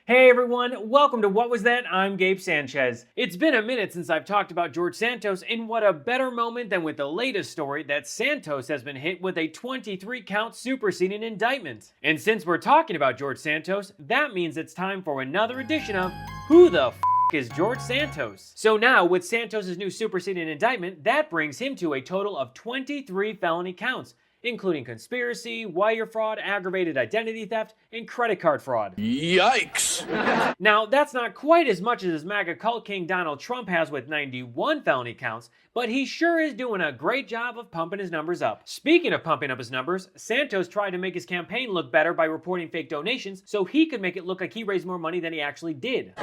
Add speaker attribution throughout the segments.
Speaker 1: Hey everyone, welcome to What Was That? I'm Gabe Sanchez. It's been a minute since I've talked about George Santos, and what a better moment than with the latest story that Santos has been hit with a 23-count superseding indictment. And since we're talking about George Santos, that means it's time for another edition of Who the F is George Santos? So now, with Santos' new superseding indictment, that brings him to a total of 23 felony counts, including conspiracy, wire fraud, aggravated identity theft, and credit card fraud.
Speaker 2: Yikes!
Speaker 1: Now, that's not quite as much as his MAGA cult king Donald Trump has with 91 felony counts, but he sure is doing a great job of pumping his numbers up. Speaking of pumping up his numbers, Santos tried to make his campaign look better by reporting fake donations so he could make it look like he raised more money than he actually did.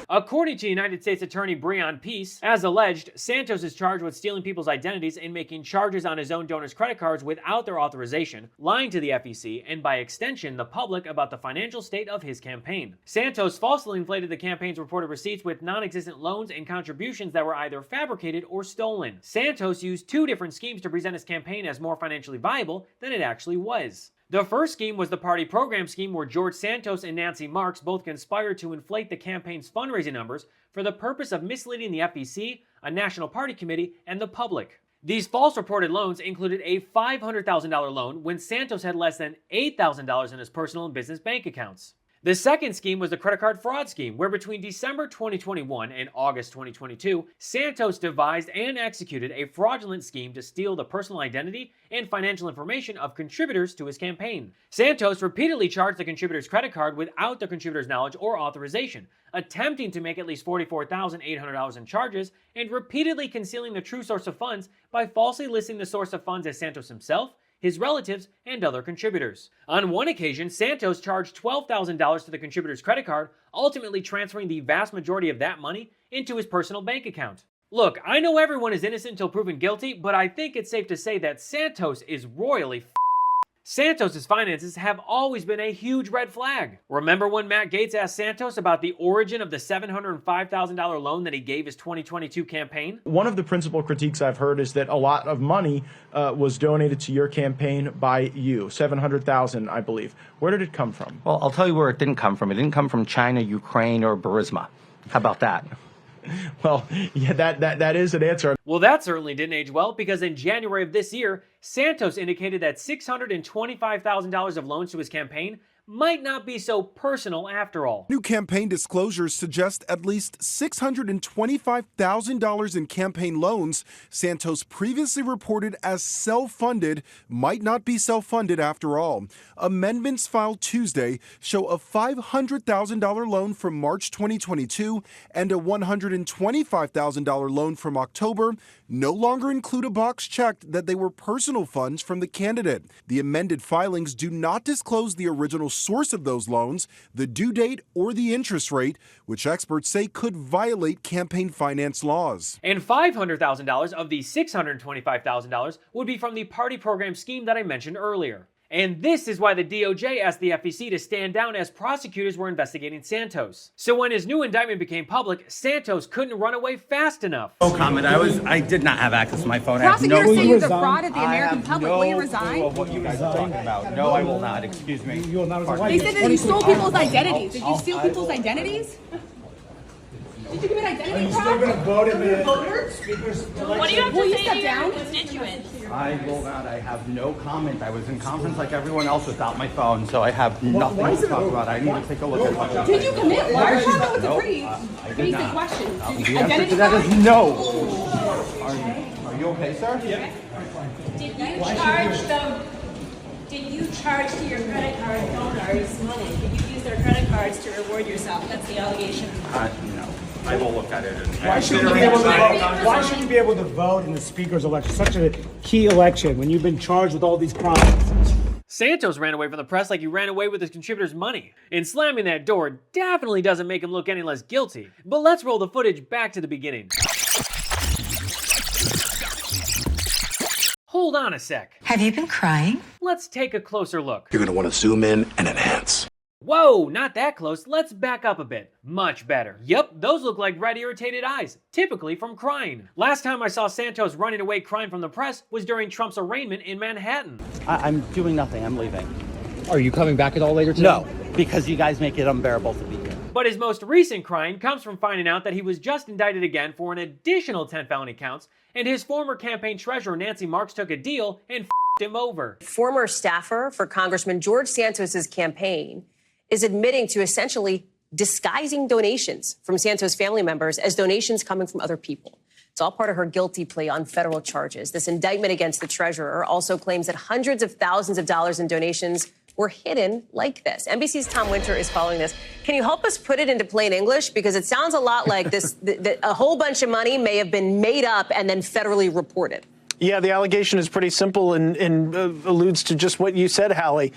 Speaker 1: According to United States Attorney Breon Peace, as alleged, Santos is charged with stealing people's identities and making charges on his own donors' credit cards without their authorization, lying to the FEC, and by extension the public about the financial state of his campaign. Santos falsely inflated the campaign's reported receipts with non-existent loans and contributions that were either fabricated or stolen. Santos used two different schemes to present his campaign as more financially viable than it actually was. The first scheme was the party program scheme, where George Santos and Nancy Marks both conspired to inflate the campaign's fundraising numbers for the purpose of misleading the FEC, a national party committee, and the public. These false reported loans included a $500,000 loan when Santos had less than $8,000 in his personal and business bank accounts. The second scheme was the credit card fraud scheme, where between December 2021 and August 2022, Santos devised and executed a fraudulent scheme to steal the personal identity and financial information of contributors to his campaign. Santos repeatedly charged the contributor's credit card without the contributor's knowledge or authorization, attempting to make at least $44,800 in charges, and repeatedly concealing the true source of funds by falsely listing the source of funds as Santos himself, his relatives, and other contributors. On one occasion, Santos charged $12,000 to the contributor's credit card, ultimately transferring the vast majority of that money into his personal bank account. Look, I know everyone is innocent until proven guilty, but I think it's safe to say that Santos is royally Santos' finances have always been a huge red flag. Remember when Matt Gaetz asked Santos about the origin of the $705,000 loan that he gave his 2022 campaign?
Speaker 3: One of the principal critiques I've heard is that a lot of money was donated to your campaign by you, $700,000, I believe. Where did it come from?
Speaker 4: Well, I'll tell you where it didn't come from. It didn't come from China, Ukraine, or Burisma. How about that?
Speaker 3: Well, yeah, that is an answer.
Speaker 1: Well, that certainly didn't age well, because in January of this year, Santos indicated that $625,000 of loans to his campaign might not be so personal after all.
Speaker 5: New campaign disclosures suggest at least $625,000 in campaign loans Santos previously reported as self-funded might not be self-funded after all. Amendments filed Tuesday show a $500,000 loan from March 2022 and a $125,000 loan from October no longer include a box checked that they were personal funds from the candidate. The amended filings do not disclose the original source of those loans, the due date, or the interest rate, which experts say could violate campaign finance laws.
Speaker 1: And $500,000 of the $625,000 would be from the party program scheme that I mentioned earlier. And this is why the DOJ asked the FEC to stand down as prosecutors were investigating Santos. So when his new indictment became public, Santos couldn't run away fast enough.
Speaker 4: No comment. I did not have access to my phone.
Speaker 6: Prosecutors say you defrauded the American public. Will you resign?
Speaker 4: Of what you guys are talking about. No, I will not. Excuse me.
Speaker 6: They said that you stole people's identities. Did you steal people's identities? Did you commit identity fraud?
Speaker 7: What do you have to say to your constituents?
Speaker 4: I will not. I have no comment. I was in conference like everyone else without my phone, so I have nothing to talk about. I need to take a look at it.
Speaker 6: Did you commit wire fraud? That was a pretty basic question.
Speaker 4: The answer to that is no. Are you okay, sir?
Speaker 7: Did you charge to your credit card donors money? Did you use their credit cards to reward yourself? That's the allegation.
Speaker 4: No. I will look at it.
Speaker 8: Why shouldn't you be able to vote in the speaker's election? Such a key election when you've been charged with all these crimes.
Speaker 1: Santos ran away from the press like he ran away with his contributors' money. And slamming that door definitely doesn't make him look any less guilty. But let's roll the footage back to the beginning. Hold on a sec.
Speaker 9: Have you been crying?
Speaker 1: Let's take a closer look.
Speaker 2: You're gonna want to zoom in and enhance.
Speaker 1: Whoa, not that close. Let's back up a bit. Much better. Yep, those look like red irritated eyes, typically from crying. Last time I saw Santos running away crying from the press was during Trump's arraignment in Manhattan.
Speaker 4: I'm doing nothing. I'm leaving.
Speaker 9: Are you coming back at all later today?
Speaker 4: No, because you guys make it unbearable to be here.
Speaker 1: But his most recent crime comes from finding out that he was just indicted again for an additional 10 felony counts, and his former campaign treasurer Nancy Marks took a deal and f***ed him over.
Speaker 10: Former staffer for Congressman George Santos' campaign is admitting to essentially disguising donations from Santos family members as donations coming from other people. It's all part of her guilty plea on federal charges. This indictment against the treasurer also claims that hundreds of thousands of dollars in donations were hidden like this. NBC's Tom Winter is following this. Can you help us put it into plain English? Because it sounds a lot like this, a whole bunch of money may have been made up and then federally reported.
Speaker 11: Yeah, the allegation is pretty simple and alludes to just what you said, Hallie.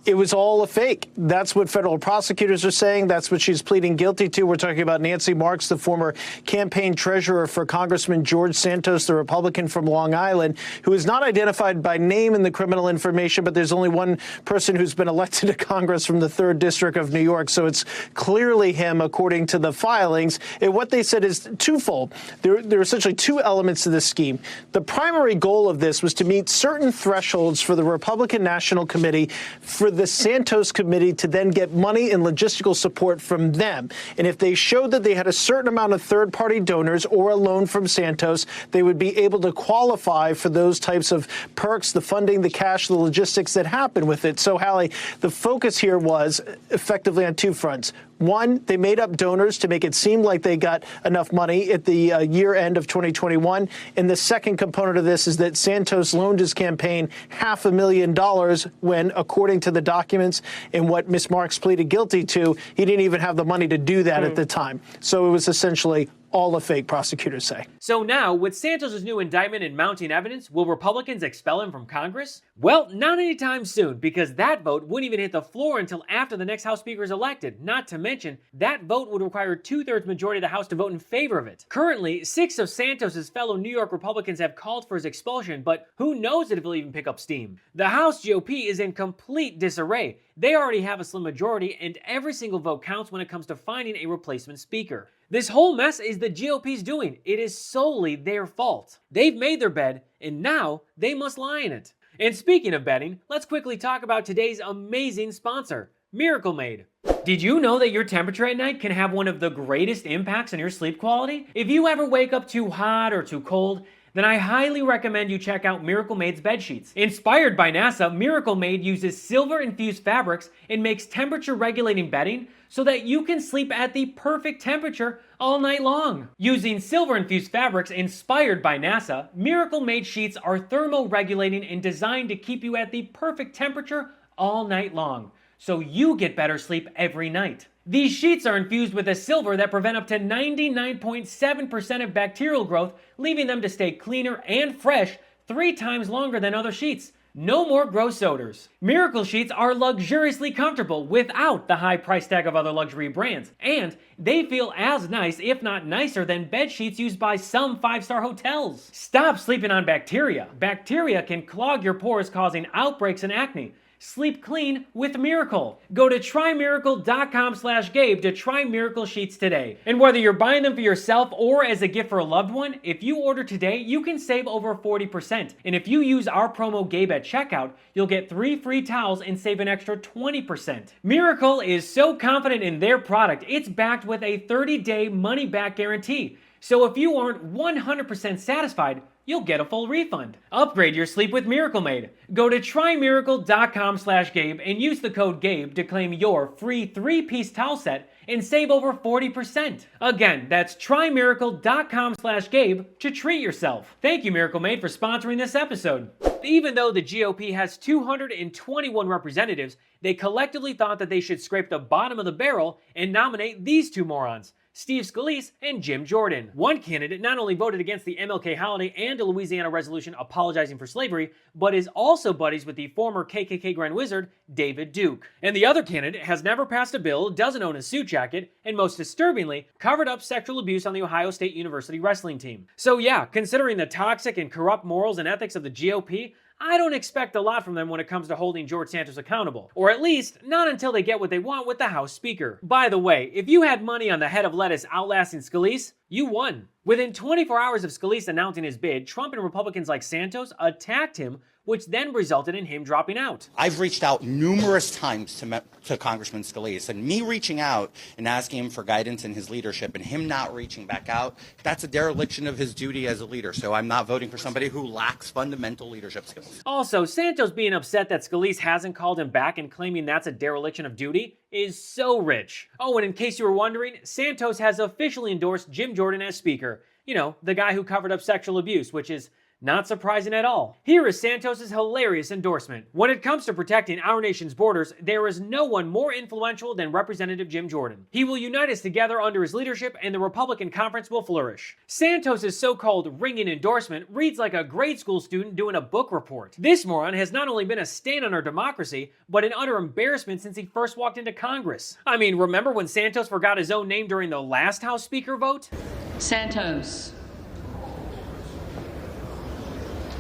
Speaker 11: It was all a fake. That's what federal prosecutors are saying. That's what she's pleading guilty to. We're talking about Nancy Marks, the former campaign treasurer for Congressman George Santos, the Republican from Long Island, who is not identified by name in the criminal information, but there's only one person who's been elected to Congress from the 3rd District of New York. So it's clearly him, according to the filings. And what they said is twofold. There are essentially two elements to this scheme. The primary goal of this was to meet certain thresholds for the Republican National Committee for the Santos committee to then get money and logistical support from them. And if they showed that they had a certain amount of third-party donors or a loan from Santos, they would be able to qualify for those types of perks, the funding, the cash, the logistics that happen with it. So, Hallie, the focus here was effectively on two fronts. One, they made up donors to make it seem like they got enough money at the year end of 2021. And the second component of this is that Santos loaned his campaign $500,000 when, according to the documents and what Ms. Marks pleaded guilty to, he didn't even have the money to do that at the time. So it was essentially all a fake, prosecutors say.
Speaker 1: So now, with Santos' new indictment and mounting evidence, will Republicans expel him from Congress? Well, not anytime soon, because that vote wouldn't even hit the floor until after the next House Speaker is elected. Not to mention, that vote would require a 2/3 majority of the House to vote in favor of it. Currently, 6 of Santos' fellow New York Republicans have called for his expulsion, but who knows if he'll even pick up steam. The House GOP is in complete disarray. They already have a slim majority, and every single vote counts when it comes to finding a replacement speaker. This whole mess is the GOP's doing. It is solely their fault. They've made their bed, and now they must lie in it. And speaking of bedding, let's quickly talk about today's amazing sponsor, Miracle Made. Did you know that your temperature at night can have one of the greatest impacts on your sleep quality? If you ever wake up too hot or too cold, then I highly recommend you check out Miracle Made's bed sheets. Inspired by NASA, Miracle Made uses silver-infused fabrics and makes temperature-regulating bedding so that you can sleep at the perfect temperature all night long. Using silver-infused fabrics inspired by NASA, Miracle Made sheets are thermo-regulating and designed to keep you at the perfect temperature all night long, so you get better sleep every night. These sheets are infused with a silver that prevent up to 99.7% of bacterial growth, leaving them to stay cleaner and fresh 3 times longer than other sheets. No more gross odors. Miracle sheets are luxuriously comfortable without the high price tag of other luxury brands, and they feel as nice, if not nicer, than bed sheets used by some 5-star hotels. Stop sleeping on bacteria. Bacteria can clog your pores, causing outbreaks and acne. Sleep clean with Miracle. Go to trymiracle.com/Gabe to try Miracle Sheets today. And whether you're buying them for yourself or as a gift for a loved one, if you order today, you can save over 40%. And if you use our promo Gabe at checkout, you'll get 3 free towels and save an extra 20%. Miracle is so confident in their product, it's backed with a 30-day money-back guarantee. So if you aren't 100% satisfied, you'll get a full refund. Upgrade your sleep with Miracle Made. Go to trymiracle.com/Gabe and use the code GABE to claim your free 3-piece towel set and save over 40%. Again, that's trymiracle.com/Gabe to treat yourself. Thank you, Miracle Made, for sponsoring this episode. Even though the GOP has 221 representatives, they collectively thought that they should scrape the bottom of the barrel and nominate these two morons, Steve Scalise and Jim Jordan. One candidate not only voted against the MLK holiday and a Louisiana resolution apologizing for slavery, but is also buddies with the former KKK Grand Wizard, David Duke. And the other candidate has never passed a bill, doesn't own a suit jacket, and most disturbingly, covered up sexual abuse on the Ohio State University wrestling team. So yeah, considering the toxic and corrupt morals and ethics of the GOP, I don't expect a lot from them when it comes to holding George Santos accountable. Or at least, not until they get what they want with the House Speaker. By the way, if you had money on the head of lettuce outlasting Scalise, you won. Within 24 hours of Scalise announcing his bid, Trump and Republicans like Santos attacked him which then resulted in him dropping out.
Speaker 4: I've reached out numerous times to Congressman Scalise, and me reaching out and asking him for guidance in his leadership and him not reaching back out, that's a dereliction of his duty as a leader. So I'm not voting for somebody who lacks fundamental leadership skills.
Speaker 1: Also, Santos being upset that Scalise hasn't called him back and claiming that's a dereliction of duty is so rich. Oh, and in case you were wondering, Santos has officially endorsed Jim Jordan as Speaker. You know, the guy who covered up sexual abuse, which is not surprising at all. Here is Santos's hilarious endorsement. When it comes to protecting our nation's borders, there is no one more influential than Representative Jim Jordan. He will unite us together under his leadership and the Republican conference will flourish. Santos's so-called ringing endorsement reads like a grade school student doing a book report. This moron has not only been a stain on our democracy, but an utter embarrassment since he first walked into Congress. I mean, remember when Santos forgot his own name during the last House Speaker vote?
Speaker 9: Santos.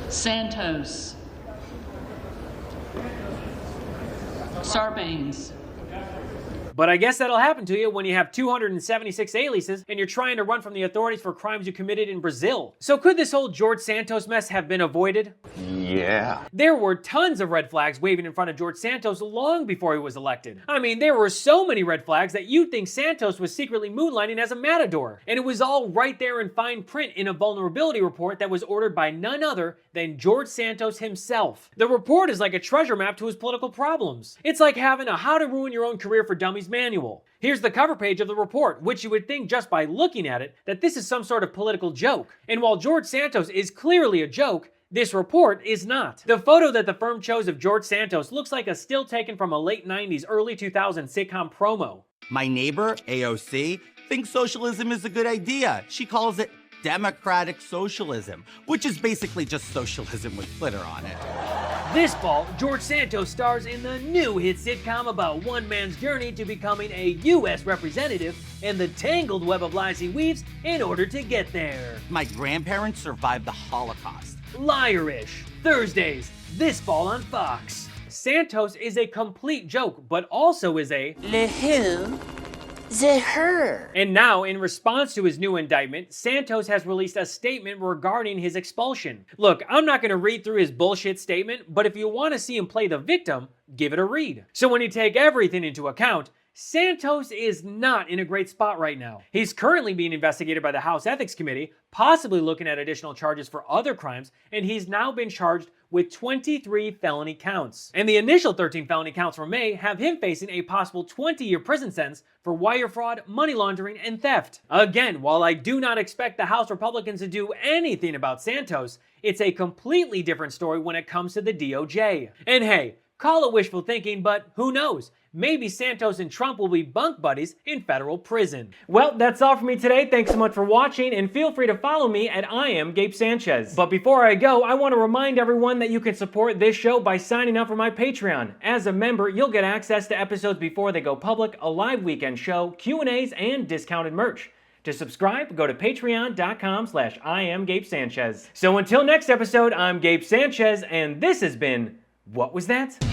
Speaker 9: Santos. Sarbanes.
Speaker 1: But I guess that'll happen to you when you have 276 aliases and you're trying to run from the authorities for crimes you committed in Brazil. So could this whole George Santos mess have been avoided?
Speaker 2: Yeah.
Speaker 1: There were tons of red flags waving in front of George Santos long before he was elected. I mean, there were so many red flags that you'd think Santos was secretly moonlighting as a matador. And it was all right there in fine print in a vulnerability report that was ordered by none other than George Santos himself. The report is like a treasure map to his political problems. It's like having a How to Ruin Your Own Career for Dummies manual. Here's the cover page of the report, which you would think just by looking at it that this is some sort of political joke. And while George Santos is clearly a joke, this report is not. The photo that the firm chose of George Santos looks like a still taken from a late 90s, early 2000s sitcom promo.
Speaker 4: My neighbor, AOC, thinks socialism is a good idea. She calls it democratic socialism, which is basically just socialism with glitter on it.
Speaker 1: This fall, George Santos stars in the new hit sitcom about one man's journey to becoming a U.S. representative and the tangled web of lies he weaves in order to get there.
Speaker 4: My grandparents survived the Holocaust.
Speaker 1: Liarish, Thursdays, this fall on Fox. Santos is a complete joke, but also is a
Speaker 9: Le who? The her.
Speaker 1: And now, in response to his new indictment, Santos has released a statement regarding his expulsion. Look, I'm not going to read through his bullshit statement, but if you want to see him play the victim, give it a read. So when you take everything into account, Santos is not in a great spot right now. He's currently being investigated by the House Ethics Committee, possibly looking at additional charges for other crimes, and he's now been charged with 23 felony counts. And the initial 13 felony counts from May have him facing a possible 20-year prison sentence for wire fraud, money laundering, and theft. Again, while I do not expect the House Republicans to do anything about Santos, it's a completely different story when it comes to the DOJ. And hey, call it wishful thinking, but who knows? Maybe Santos and Trump will be bunk buddies in federal prison. Well, that's all for me today. Thanks so much for watching, and feel free to follow me at I am Gabe Sanchez. But before I go, I want to remind everyone that you can support this show by signing up for my Patreon. As a member, you'll get access to episodes before they go public, a live weekend show, Q&As, and discounted merch. To subscribe, go to patreon.com/IamGabeSanchez. So until next episode, I'm Gabe Sanchez, and this has been What Was That?